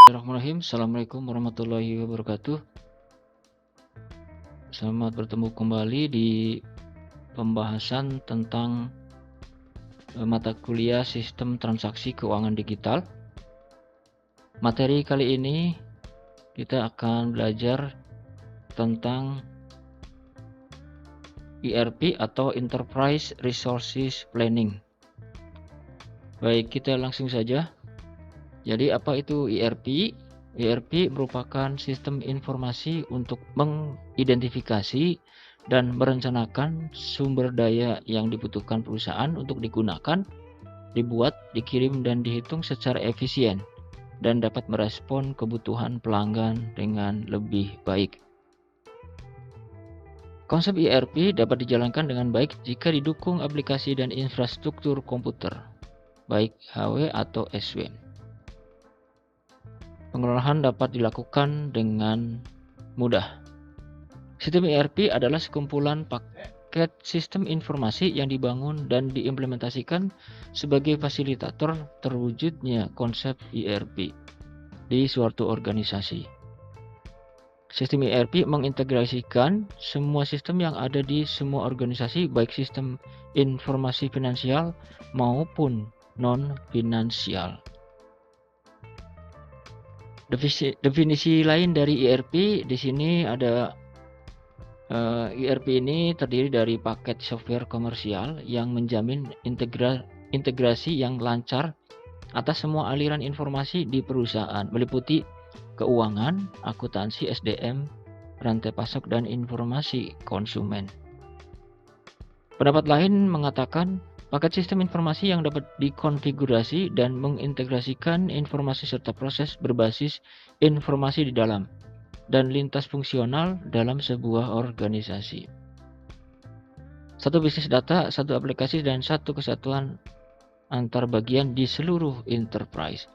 Bismillahirrahmanirrahim. Assalamualaikum warahmatullahi wabarakatuh. Selamat bertemu kembali di pembahasan tentang mata kuliah Sistem Transaksi Keuangan Digital. Materi kali ini kita akan belajar tentang ERP atau Enterprise Resources Planning. Baik, kita langsung saja. Jadi apa itu ERP? ERP merupakan sistem informasi untuk mengidentifikasi dan merencanakan sumber daya yang dibutuhkan perusahaan untuk digunakan, dibuat, dikirim, dan dihitung secara efisien dan dapat merespon kebutuhan pelanggan dengan lebih baik. Konsep ERP dapat dijalankan dengan baik jika didukung aplikasi dan infrastruktur komputer, baik HW atau SW. Pengelolaan dapat dilakukan dengan mudah. Sistem ERP adalah sekumpulan paket sistem informasi yang dibangun dan diimplementasikan sebagai fasilitator terwujudnya konsep ERP di suatu organisasi. Sistem ERP mengintegrasikan semua sistem yang ada di semua organisasi, baik sistem informasi finansial maupun non-finansial. Definisi lain dari ERP di sini ada ERP ini terdiri dari paket software komersial yang menjamin integrasi yang lancar atas semua aliran informasi di perusahaan, meliputi keuangan, akuntansi, SDM, rantai pasok, dan informasi konsumen. Pendapat lain mengatakan paket sistem informasi yang dapat dikonfigurasi dan mengintegrasikan informasi serta proses berbasis informasi di dalam dan lintas fungsional dalam sebuah organisasi. Satu bisnis data, satu aplikasi, dan satu kesatuan antar bagian di seluruh enterprise.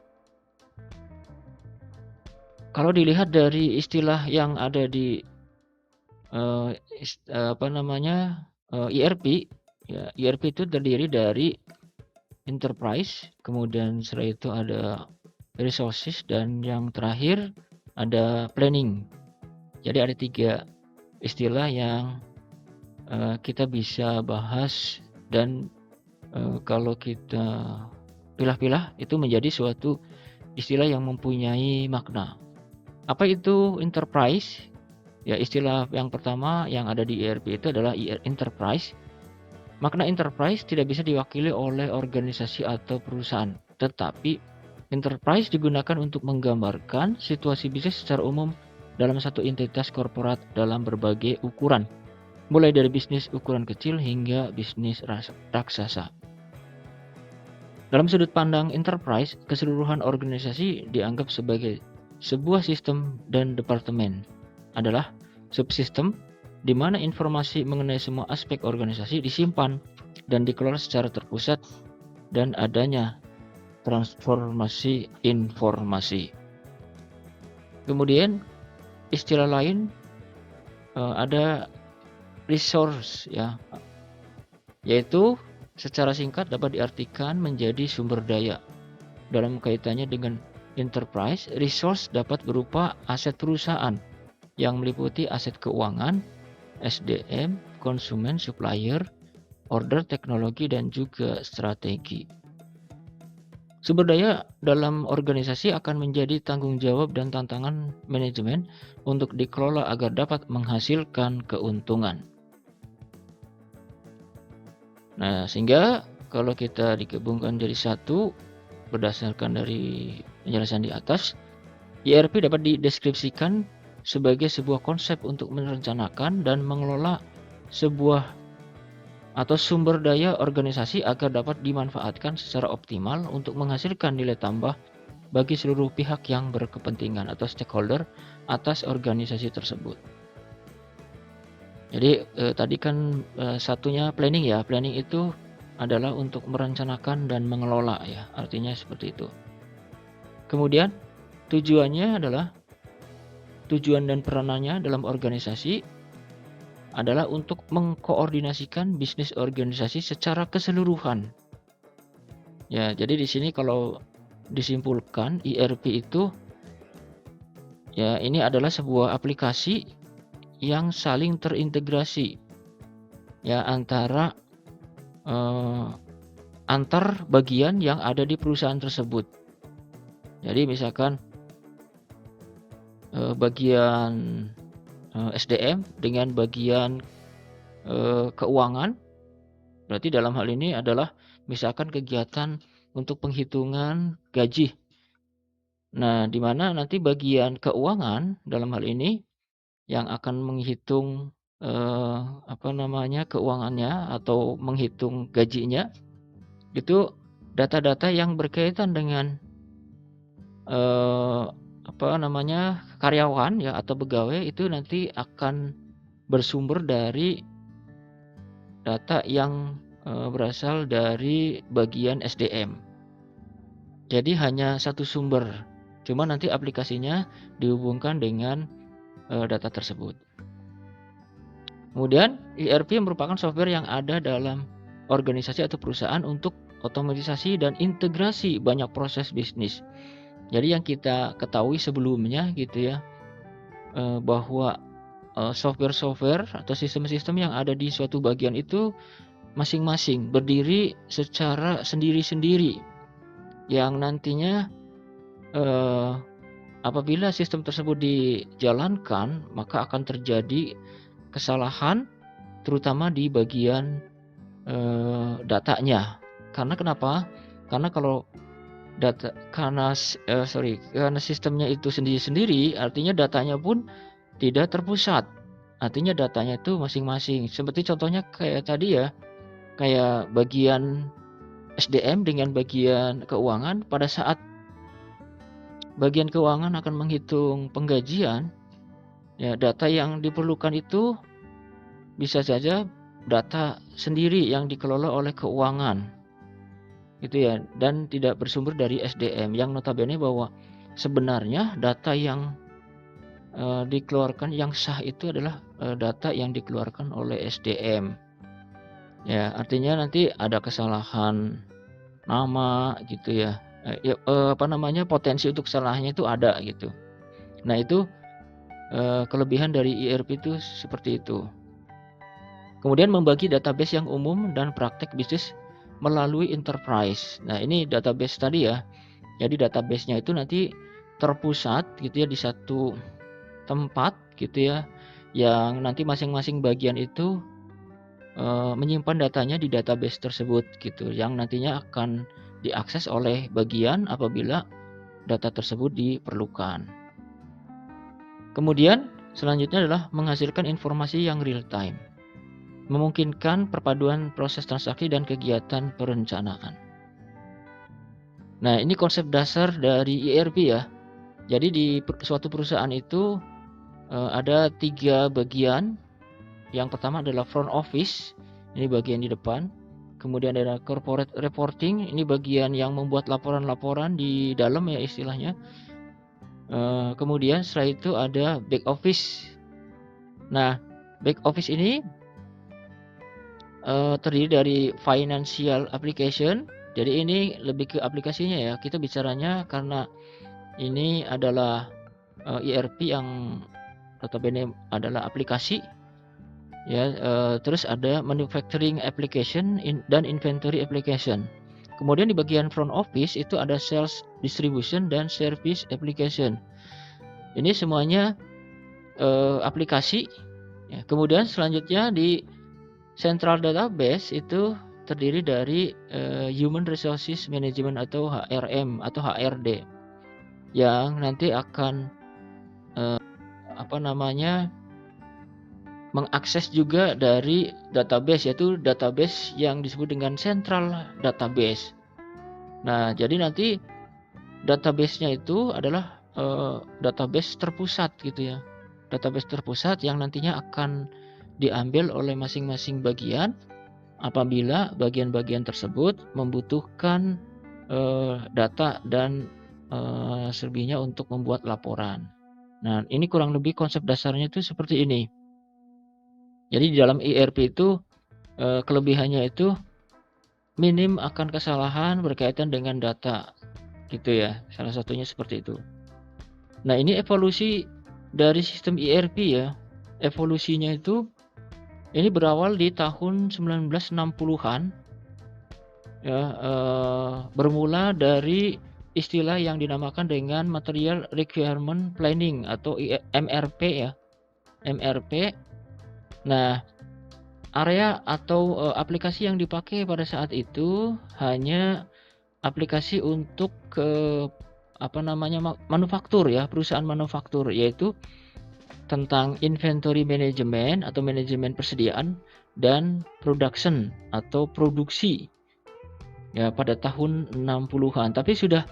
Kalau dilihat dari istilah yang ada di ERP, ya, ERP itu terdiri dari enterprise, kemudian setelah itu ada resources, dan yang terakhir ada planning. Jadi ada 3 istilah yang kita bisa bahas, dan kalau kita pilah-pilah itu menjadi suatu istilah yang mempunyai makna. Apa itu enterprise? Ya, istilah yang pertama yang ada di ERP itu adalah enterprise. Makna enterprise tidak bisa diwakili oleh organisasi atau perusahaan, tetapi enterprise digunakan untuk menggambarkan situasi bisnis secara umum dalam satu entitas korporat dalam berbagai ukuran, mulai dari bisnis ukuran kecil hingga bisnis raksasa. Dalam sudut pandang enterprise, keseluruhan organisasi dianggap sebagai sebuah sistem, dan departemen adalah subsistem di mana informasi mengenai semua aspek organisasi disimpan dan dikelola secara terpusat, dan adanya transformasi informasi. Kemudian istilah lain ada resource, ya, yaitu secara singkat dapat diartikan menjadi sumber daya. Dalam kaitannya dengan enterprise, resource dapat berupa aset perusahaan yang meliputi aset keuangan, SDM, konsumen, supplier, order, teknologi, dan juga strategi. Sumber daya dalam organisasi akan menjadi tanggung jawab dan tantangan manajemen untuk dikelola agar dapat menghasilkan keuntungan. Nah, sehingga kalau kita digabungkan jadi satu berdasarkan dari penjelasan di atas, ERP dapat dideskripsikan sebagai sebuah konsep untuk merencanakan dan mengelola sebuah atau sumber daya organisasi agar dapat dimanfaatkan secara optimal untuk menghasilkan nilai tambah bagi seluruh pihak yang berkepentingan atau stakeholder atas organisasi tersebut. Jadi tadi kan satunya planning, ya. Planning itu adalah untuk merencanakan dan mengelola, ya. Artinya seperti itu. Kemudian tujuannya adalah tujuan dan peranannya dalam organisasi adalah untuk mengkoordinasikan bisnis organisasi secara keseluruhan. Ya, jadi di sini kalau disimpulkan ERP itu Ya, ini adalah sebuah aplikasi yang saling terintegrasi ya antara eh, antar bagian yang ada di perusahaan tersebut. Jadi misalkan bagian SDM dengan bagian keuangan, berarti dalam hal ini adalah misalkan kegiatan untuk penghitungan gaji. Nah, di mana nanti bagian keuangan dalam hal ini yang akan menghitung keuangannya atau menghitung gajinya, itu data-data yang berkaitan dengan eh, karyawan ya atau pegawai itu nanti akan bersumber dari data yang berasal dari bagian SDM. Jadi hanya satu sumber, cuma nanti aplikasinya dihubungkan dengan data tersebut. Kemudian ERP merupakan software yang ada dalam organisasi atau perusahaan untuk otomatisasi dan integrasi banyak proses bisnis. Jadi yang kita ketahui sebelumnya gitu ya, bahwa software-software atau sistem-sistem yang ada di suatu bagian itu masing-masing berdiri secara sendiri-sendiri, yang nantinya apabila sistem tersebut dijalankan maka akan terjadi kesalahan terutama di bagian datanya. Karena kenapa? Karena kalau karena sistemnya itu sendiri-sendiri, artinya datanya pun tidak terpusat. Artinya datanya itu masing-masing. Seperti contohnya kayak tadi ya, kayak bagian SDM dengan bagian keuangan, pada saat bagian keuangan akan menghitung penggajian, ya data yang diperlukan itu bisa saja data sendiri yang dikelola oleh keuangan, gitu ya, dan tidak bersumber dari SDM, yang notabene bahwa sebenarnya data yang dikeluarkan yang sah itu adalah data yang dikeluarkan oleh SDM. Ya, artinya nanti ada kesalahan nama gitu ya. Potensi untuk kesalahannya itu ada gitu. Nah, itu kelebihan dari ERP itu seperti itu. Kemudian membagi database yang umum dan praktek bisnis melalui enterprise. Nah, ini database tadi ya. Jadi database-nya itu nanti terpusat gitu ya di satu tempat gitu ya, yang nanti masing-masing bagian itu menyimpan datanya di database tersebut gitu, yang nantinya akan diakses oleh bagian apabila data tersebut diperlukan. Kemudian selanjutnya adalah menghasilkan informasi yang real time, memungkinkan perpaduan proses transaksi dan kegiatan perencanaan. Nah, ini konsep dasar dari ERP ya. Jadi di suatu perusahaan itu ada 3 bagian. Yang pertama adalah front office, ini bagian di depan. Kemudian ada corporate reporting, ini bagian yang membuat laporan-laporan di dalam ya istilahnya. Kemudian setelah itu ada back office. Nah, back office ini terdiri dari financial application. Jadi ini lebih ke aplikasinya ya. Kita bicaranya karena ini adalah ERP yang notabene adalah aplikasi ya. Terus ada manufacturing application dan inventory application. Kemudian di bagian front office itu ada sales, distribution, dan service application. Ini semuanya aplikasi ya. Kemudian selanjutnya di central database itu terdiri dari human resources management atau HRM atau HRD, yang nanti akan mengakses juga dari database, yaitu database yang disebut dengan central database. Nah, jadi nanti database-nya itu adalah database terpusat gitu ya. Database terpusat yang nantinya akan diambil oleh masing-masing bagian apabila bagian-bagian tersebut membutuhkan data dan selebihnya untuk membuat laporan. Nah, ini kurang lebih konsep dasarnya itu seperti ini. Jadi di dalam ERP itu kelebihannya itu minim akan kesalahan berkaitan dengan data gitu ya. Salah satunya seperti itu. Nah, ini evolusi dari sistem ERP ya, evolusinya itu ini berawal di tahun 1960-an ya, bermula dari istilah yang dinamakan dengan Material Requirement Planning atau MRP ya, MRP. Nah, area atau aplikasi yang dipakai pada saat itu hanya aplikasi untuk manufaktur ya, perusahaan manufaktur, yaitu tentang inventory management atau manajemen persediaan dan production atau produksi ya pada tahun 60-an. Tapi sudah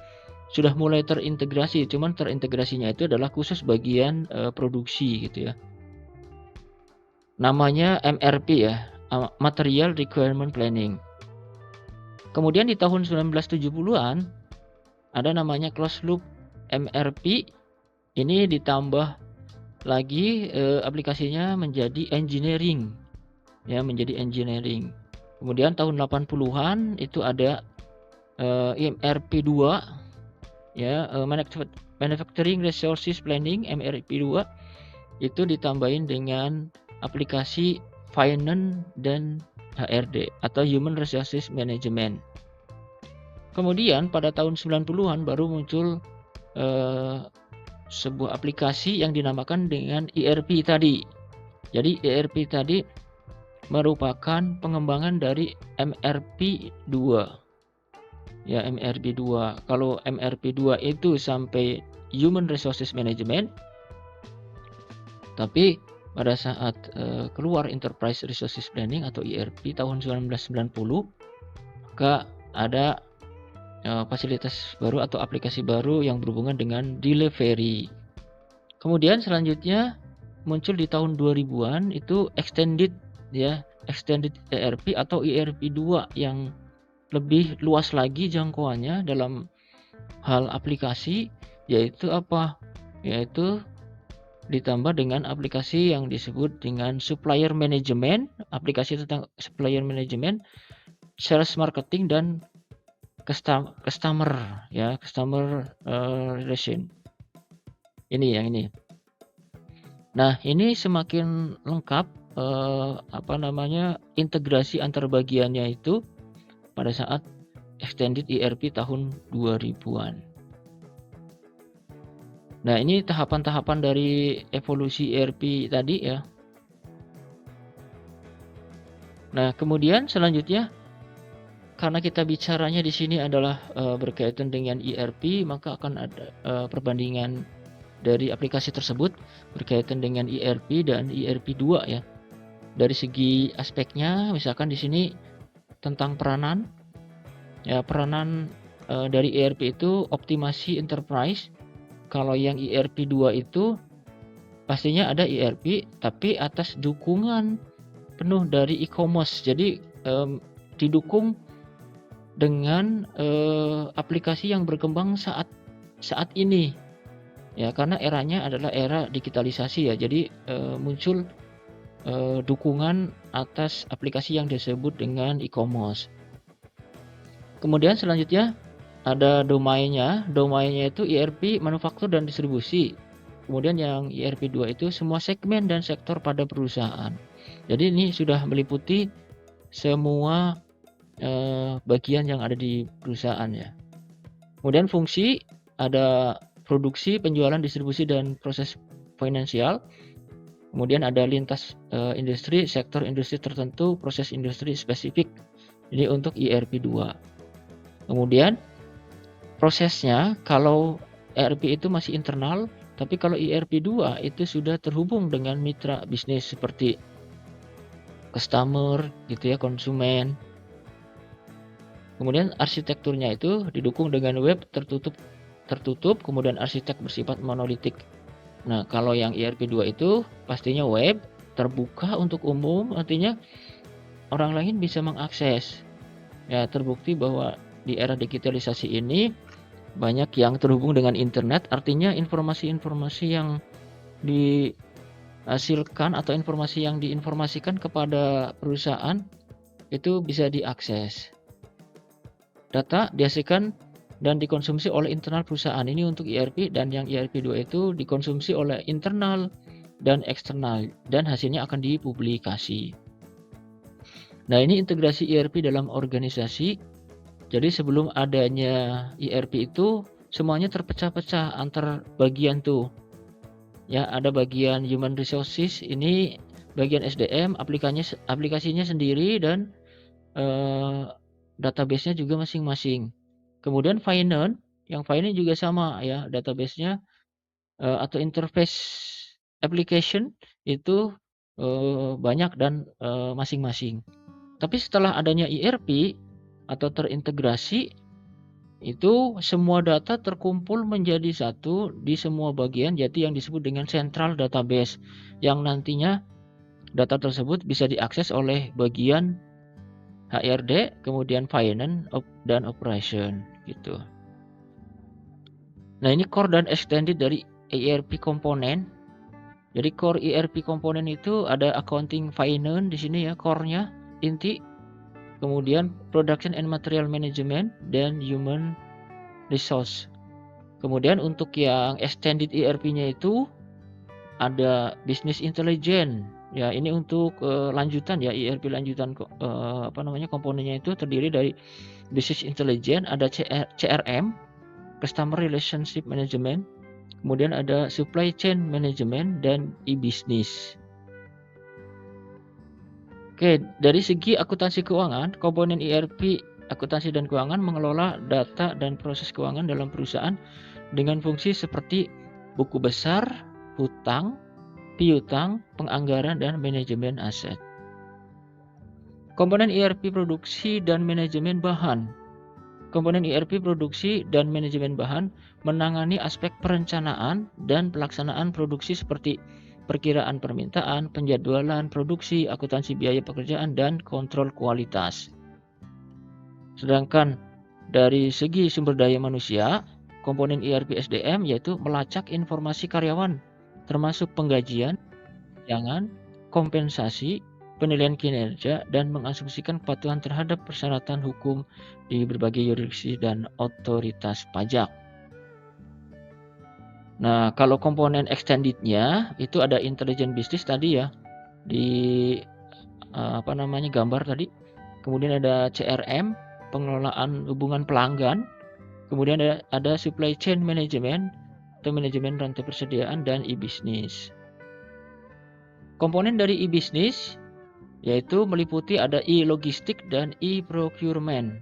mulai terintegrasi, cuman terintegrasinya itu adalah khusus bagian produksi gitu ya. Namanya MRP ya, Material Requirement Planning. Kemudian di tahun 1970-an ada namanya closed loop MRP. Ini ditambah lagi aplikasinya menjadi engineering ya, menjadi engineering. Kemudian tahun 80-an itu ada MRP 2 ya, Manufacturing Resources Planning MRP 2 itu ditambahin dengan aplikasi finance dan HRD atau Human Resources Management. Kemudian pada tahun 90-an baru muncul sebuah aplikasi yang dinamakan dengan ERP tadi. Jadi ERP tadi merupakan pengembangan dari MRP 2. Ya, MRP 2. Kalau MRP 2 itu sampai Human Resources Management. Tapi pada saat keluar Enterprise Resources Planning atau ERP tahun 1990, maka ada fasilitas baru atau aplikasi baru yang berhubungan dengan delivery. Kemudian selanjutnya muncul di tahun 2000-an itu extended ERP atau ERP 2 yang lebih luas lagi jangkauannya dalam hal aplikasi, yaitu apa? Yaitu ditambah dengan aplikasi yang disebut dengan supplier management, aplikasi tentang supplier management, sales marketing dan customer relation. Ini. Nah, ini semakin lengkap integrasi antar bagiannya itu pada saat extended ERP tahun 2000-an. Nah, ini tahapan-tahapan dari evolusi ERP tadi ya. Nah, kemudian selanjutnya karena kita bicaranya di sini adalah berkaitan dengan ERP, maka akan ada perbandingan dari aplikasi tersebut berkaitan dengan ERP dan ERP 2 ya. Dari segi aspeknya, misalkan di sini tentang peranan. Ya, peranan dari ERP itu optimasi enterprise. Kalau yang ERP 2 itu pastinya ada ERP tapi atas dukungan penuh dari e-commerce. Jadi didukung dengan aplikasi yang berkembang saat ini ya, karena eranya adalah era digitalisasi ya. Jadi muncul dukungan atas aplikasi yang disebut dengan e-commerce. Kemudian selanjutnya ada domainnya itu ERP manufaktur dan distribusi. Kemudian yang ERP 2 itu semua segmen dan sektor pada perusahaan. Jadi ini sudah meliputi semua bagian yang ada di perusahaan ya. Kemudian fungsi ada produksi, penjualan, distribusi dan proses finansial. Kemudian ada lintas industri, sektor industri tertentu, proses industri spesifik. Ini untuk ERP 2. Kemudian prosesnya kalau ERP itu masih internal, tapi kalau ERP 2 itu sudah terhubung dengan mitra bisnis seperti customer gitu ya, konsumen. Kemudian arsitekturnya itu didukung dengan web tertutup, kemudian arsitek bersifat monolitik. Nah, kalau yang ERP 2 itu pastinya web terbuka untuk umum, artinya orang lain bisa mengakses. Ya, terbukti bahwa di era digitalisasi ini banyak yang terhubung dengan internet, artinya informasi-informasi yang dihasilkan atau informasi yang diinformasikan kepada perusahaan itu bisa diakses. Data dihasilkan dan dikonsumsi oleh internal perusahaan. Ini untuk ERP, dan yang ERP 2 itu dikonsumsi oleh internal dan eksternal, dan hasilnya akan dipublikasi. Nah, ini integrasi ERP dalam organisasi. Jadi sebelum adanya ERP itu semuanya terpecah-pecah antar bagian tuh. Ya, ada bagian human resources, ini bagian SDM, aplikasinya sendiri, dan database-nya juga masing-masing. Kemudian finance, yang finance juga sama ya, database-nya atau interface application itu banyak dan masing-masing. Tapi setelah adanya ERP atau terintegrasi, itu semua data terkumpul menjadi satu di semua bagian, jadi yang disebut dengan central database, yang nantinya data tersebut bisa diakses oleh bagian HRD, kemudian finance dan operation gitu. Nah, ini core dan extended dari ERP komponen. Jadi core ERP komponen itu ada accounting, finance di sini ya, core-nya inti. Kemudian production and material management dan human resource. Kemudian untuk yang extended ERP-nya itu ada business intelligence. Ya, ini untuk lanjutan ya, ERP lanjutan komponennya itu terdiri dari business intelligence, ada CRM, customer relationship management, kemudian ada supply chain management dan e-business. Oke, dari segi akuntansi keuangan, komponen ERP akuntansi dan keuangan mengelola data dan proses keuangan dalam perusahaan dengan fungsi seperti buku besar, hutang, piutang, penganggaran, dan manajemen aset. Komponen ERP produksi dan manajemen bahan. Komponen ERP produksi dan manajemen bahan menangani aspek perencanaan dan pelaksanaan produksi seperti perkiraan permintaan, penjadwalan produksi, akuntansi biaya pekerjaan, dan kontrol kualitas. Sedangkan dari segi sumber daya manusia, komponen ERP SDM yaitu melacak informasi karyawan, termasuk penggajian, tunjangan, kompensasi, penilaian kinerja, dan mengasumsikan kepatuhan terhadap persyaratan hukum di berbagai yurisdiksi dan otoritas pajak. Nah, kalau komponen extended-nya itu ada intelligent business tadi ya, di gambar tadi. Kemudian ada CRM, pengelolaan hubungan pelanggan. Kemudian ada supply chain management atau manajemen rantai persediaan, dan e-business. Komponen dari e-business yaitu meliputi ada e-logistik dan e-procurement.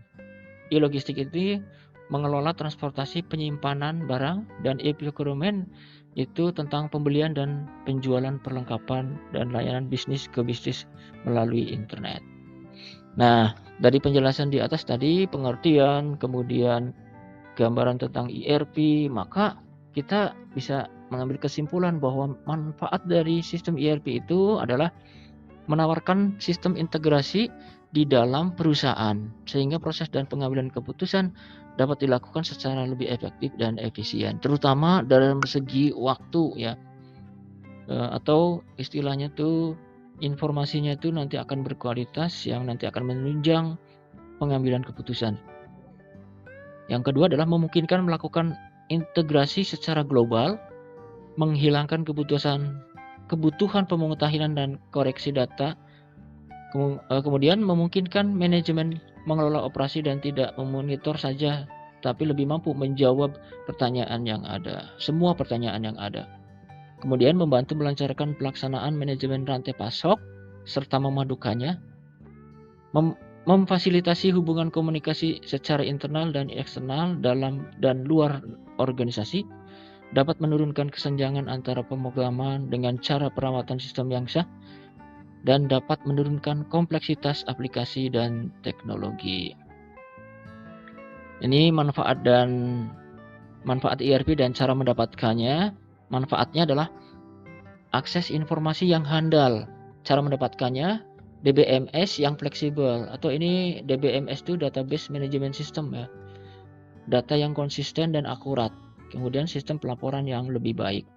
E-logistik itu mengelola transportasi penyimpanan barang, dan e-procurement itu tentang pembelian dan penjualan perlengkapan dan layanan bisnis ke bisnis melalui internet. Nah, dari penjelasan di atas tadi, pengertian, kemudian gambaran tentang ERP, maka kita bisa mengambil kesimpulan bahwa manfaat dari sistem ERP itu adalah menawarkan sistem integrasi di dalam perusahaan, sehingga proses dan pengambilan keputusan dapat dilakukan secara lebih efektif dan efisien, terutama dalam segi waktu ya, atau istilahnya tuh informasinya itu nanti akan berkualitas, yang nanti akan menunjang pengambilan keputusan. Yang kedua adalah memungkinkan melakukan integrasi secara global, menghilangkan kebutuhan pemutahiran dan koreksi data, kemudian memungkinkan manajemen mengelola operasi dan tidak memonitor saja, tapi lebih mampu menjawab semua pertanyaan yang ada. Kemudian membantu melancarkan pelaksanaan manajemen rantai pasok serta memadukannya, memfasilitasi hubungan komunikasi secara internal dan eksternal dalam dan luar organisasi, dapat menurunkan kesenjangan antara pemrograman dengan cara perawatan sistem yang sah, dan dapat menurunkan kompleksitas aplikasi dan teknologi. Ini manfaat ERP dan cara mendapatkannya. Manfaatnya adalah akses informasi yang handal. Cara mendapatkannya DBMS yang fleksibel, atau ini DBMS itu database management system ya. Data yang konsisten dan akurat. Kemudian sistem pelaporan yang lebih baik.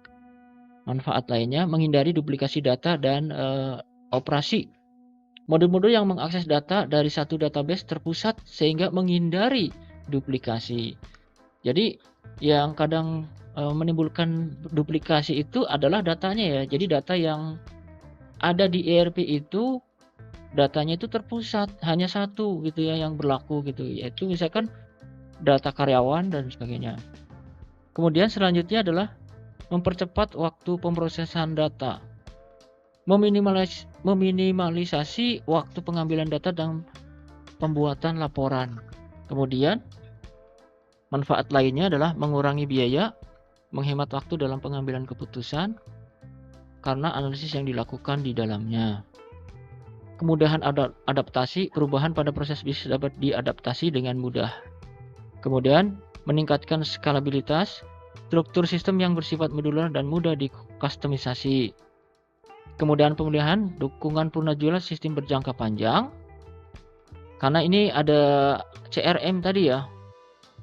Manfaat lainnya menghindari duplikasi data dan operasi. Modul-modul yang mengakses data dari satu database terpusat sehingga menghindari duplikasi. Jadi yang kadang menimbulkan duplikasi itu adalah datanya ya. Jadi data yang ada di ERP itu datanya itu terpusat, hanya satu gitu ya yang berlaku gitu, yaitu misalkan data karyawan dan sebagainya. Kemudian selanjutnya adalah mempercepat waktu pemrosesan data, meminimalisasi waktu pengambilan data dan pembuatan laporan. Kemudian manfaat lainnya adalah mengurangi biaya, menghemat waktu dalam pengambilan keputusan karena analisis yang dilakukan di dalamnya. Kemudahan adaptasi, perubahan pada proses bisnis dapat diadaptasi dengan mudah. Kemudian meningkatkan skalabilitas, struktur sistem yang bersifat modular dan mudah dikustomisasi. Kemudian pemulihan, dukungan purnajual sistem berjangka panjang. Karena ini ada CRM tadi ya.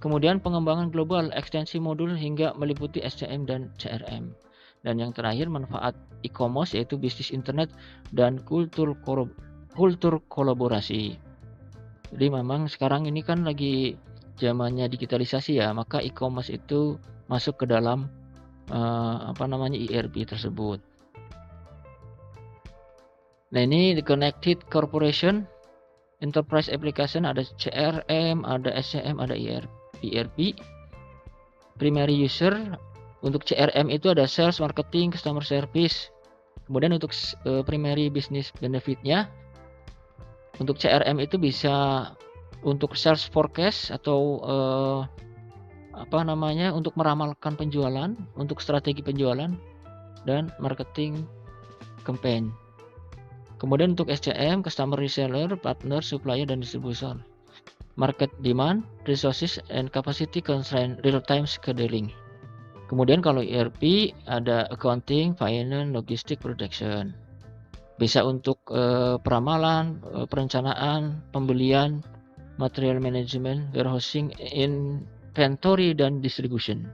Kemudian pengembangan global, ekstensi modul hingga meliputi SCM dan CRM. Dan yang terakhir manfaat e-commerce yaitu bisnis internet dan kultur kolaborasi. Jadi memang sekarang ini kan lagi zamannya digitalisasi ya, maka e-commerce itu masuk ke dalam ERP tersebut. Nah ini the connected corporation, enterprise application, ada CRM, ada SCM, ada ERP. Primary user, untuk CRM itu ada sales, marketing, customer service. Kemudian untuk primary business benefitnya, untuk CRM itu bisa untuk sales forecast atau untuk meramalkan penjualan, untuk strategi penjualan dan marketing campaign. Kemudian untuk SCM, customer reseller, partner, supplier dan distributor. Market demand, resources and capacity constraint, real time scheduling. Kemudian kalau ERP ada accounting, finance, logistik, production. Bisa untuk peramalan, perencanaan, pembelian, material management, warehousing, inventory dan distribution.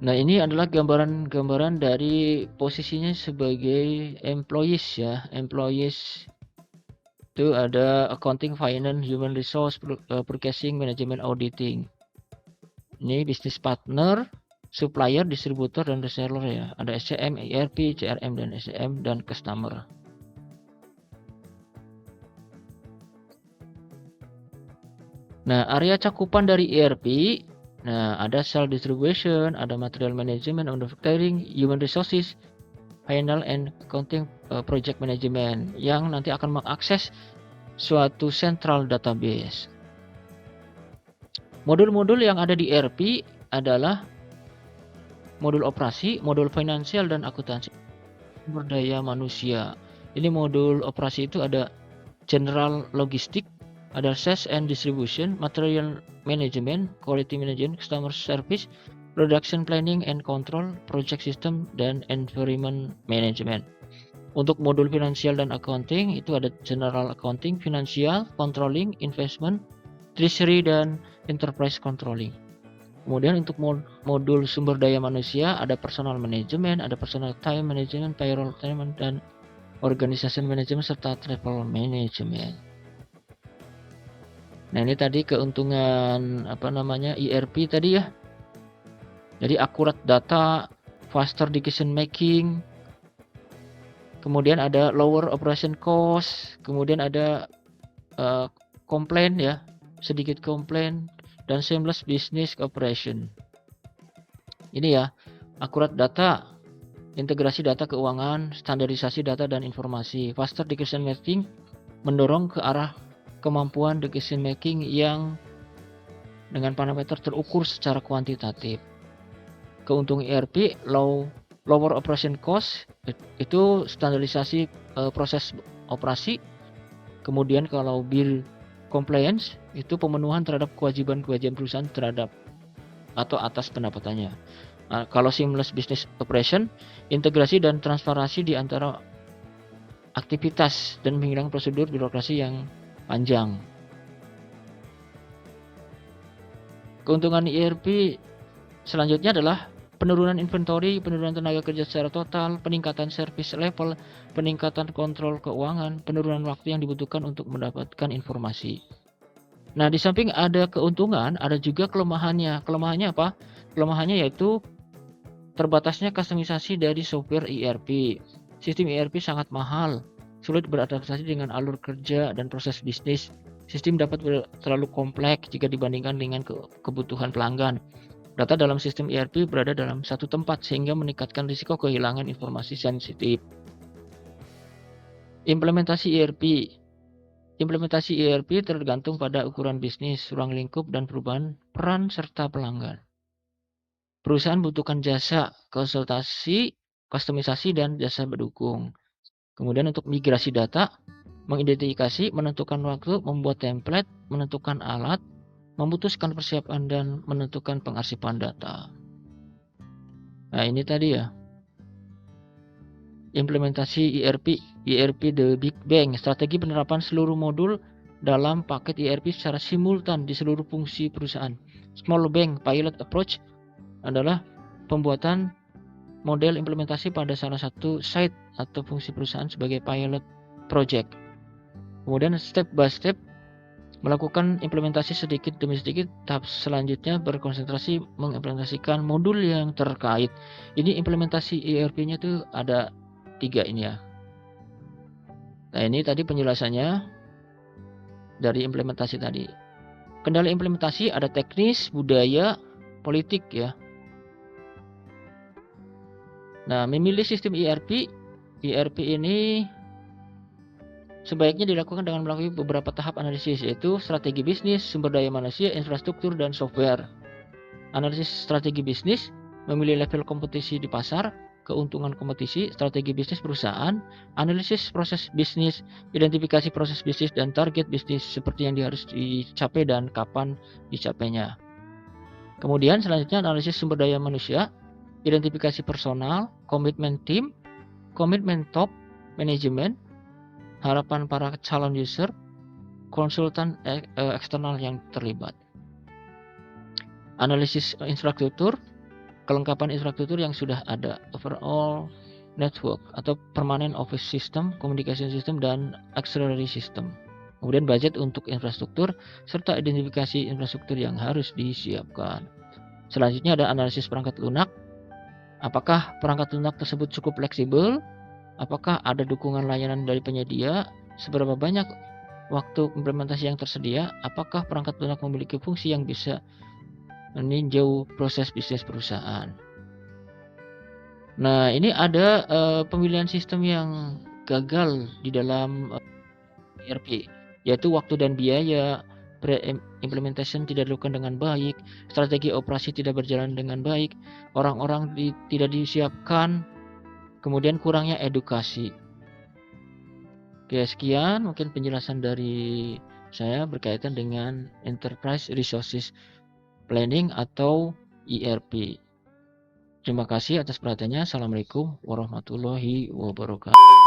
Nah, ini adalah gambaran dari posisinya sebagai employees ya. Employees itu ada accounting, finance, human resource, purchasing, management, auditing. Ini business partner, supplier, distributor, dan reseller ya. Ada SCM, ERP, CRM, dan SCM, dan customer. Nah, area cakupan dari ERP, nah ada sales distribution, ada material management, manufacturing, human resources, finance and accounting, project management, yang nanti akan mengakses suatu central database. Modul-modul yang ada di ERP adalah modul operasi, modul finansial dan akuntansi, sumber daya manusia. Ini modul operasi itu ada general logistik, ada sales and distribution, material management, quality management, customer service, production planning and control, project system, dan environment management. Untuk modul finansial dan accounting itu ada general accounting, financial, controlling, investment, treasury, dan enterprise controlling. Kemudian untuk modul sumber daya manusia ada personal management, ada personal time management, payroll management, dan organization management serta travel management. Nah, ini tadi keuntungan ERP tadi ya. Jadi akurat data, faster decision making, kemudian ada lower operation cost, kemudian ada komplain ya, sedikit komplain, dan seamless business operation. Ini ya, akurat data, integrasi data keuangan, standarisasi data dan informasi, faster decision making, mendorong ke arah kemampuan decision making yang dengan parameter terukur secara kuantitatif. Keuntungan ERP, lower operation cost, itu standarisasi proses operasi. Kemudian kalau bill compliance, itu pemenuhan terhadap kewajiban-kewajiban perusahaan terhadap atau atas pendapatannya. Nah, kalau seamless business operation, integrasi dan transparansi di antara aktivitas dan menghilangkan prosedur birokrasi yang panjang. Keuntungan ERP selanjutnya adalah penurunan inventory, penurunan tenaga kerja secara total, peningkatan service level, peningkatan kontrol keuangan, penurunan waktu yang dibutuhkan untuk mendapatkan informasi. Nah, di samping ada keuntungan, ada juga kelemahannya. Kelemahannya apa? Kelemahannya yaitu terbatasnya kustomisasi dari software ERP. Sistem ERP sangat mahal, sulit beradaptasi dengan alur kerja dan proses bisnis. Sistem dapat terlalu kompleks jika dibandingkan dengan kebutuhan pelanggan. Data dalam sistem ERP berada dalam satu tempat sehingga meningkatkan risiko kehilangan informasi sensitif. Implementasi ERP. Implementasi ERP tergantung pada ukuran bisnis, ruang lingkup, dan perubahan peran serta pelanggan. Perusahaan membutuhkan jasa konsultasi, kustomisasi, dan jasa pendukung. Kemudian untuk migrasi data, mengidentifikasi, menentukan waktu, membuat template, menentukan alat, memutuskan persiapan, dan menentukan pengarsipan data. Nah, ini tadi ya, implementasi ERP The Big Bang, strategi penerapan seluruh modul dalam paket ERP secara simultan di seluruh fungsi perusahaan. Small Bang Pilot Approach adalah pembuatan model implementasi pada salah satu site atau fungsi perusahaan sebagai pilot project. Kemudian step by step melakukan implementasi sedikit demi sedikit. Tahap selanjutnya berkonsentrasi mengimplementasikan modul yang terkait. Ini implementasi ERP-nya tuh ada 3 ini ya. Nah, ini tadi penjelasannya dari implementasi tadi. Kendala implementasi ada teknis, budaya, politik ya. Nah, memilih sistem ERP ini sebaiknya dilakukan dengan melalui beberapa tahap analisis, yaitu strategi bisnis, sumber daya manusia, infrastruktur, dan software. Analisis strategi bisnis, memilih level kompetisi di pasar, keuntungan kompetisi, strategi bisnis perusahaan, analisis proses bisnis, identifikasi proses bisnis dan target bisnis seperti yang harus dicapai dan kapan dicapainya. Kemudian selanjutnya analisis sumber daya manusia, identifikasi personal, komitmen tim, komitmen top manajemen, harapan para calon user, konsultan eksternal yang terlibat. Analisis infrastruktur, kelengkapan infrastruktur yang sudah ada, overall network atau permanent office system, communication system, dan auxiliary system. Kemudian budget untuk infrastruktur, serta identifikasi infrastruktur yang harus disiapkan. Selanjutnya ada analisis perangkat lunak. Apakah perangkat lunak tersebut cukup fleksibel? Apakah ada dukungan layanan dari penyedia? Seberapa banyak waktu implementasi yang tersedia? Apakah perangkat lunak memiliki fungsi yang bisa meninjau proses bisnis perusahaan? Nah, ini ada pemilihan sistem yang gagal di dalam ERP, yaitu waktu dan biaya, pre-implementation tidak dilakukan dengan baik, strategi operasi tidak berjalan dengan baik, orang-orang tidak disiapkan, kemudian kurangnya edukasi. Oke, sekian mungkin penjelasan dari saya berkaitan dengan Enterprise Resources Planning atau ERP. Terima kasih atas perhatiannya. Assalamualaikum warahmatullahi wabarakatuh.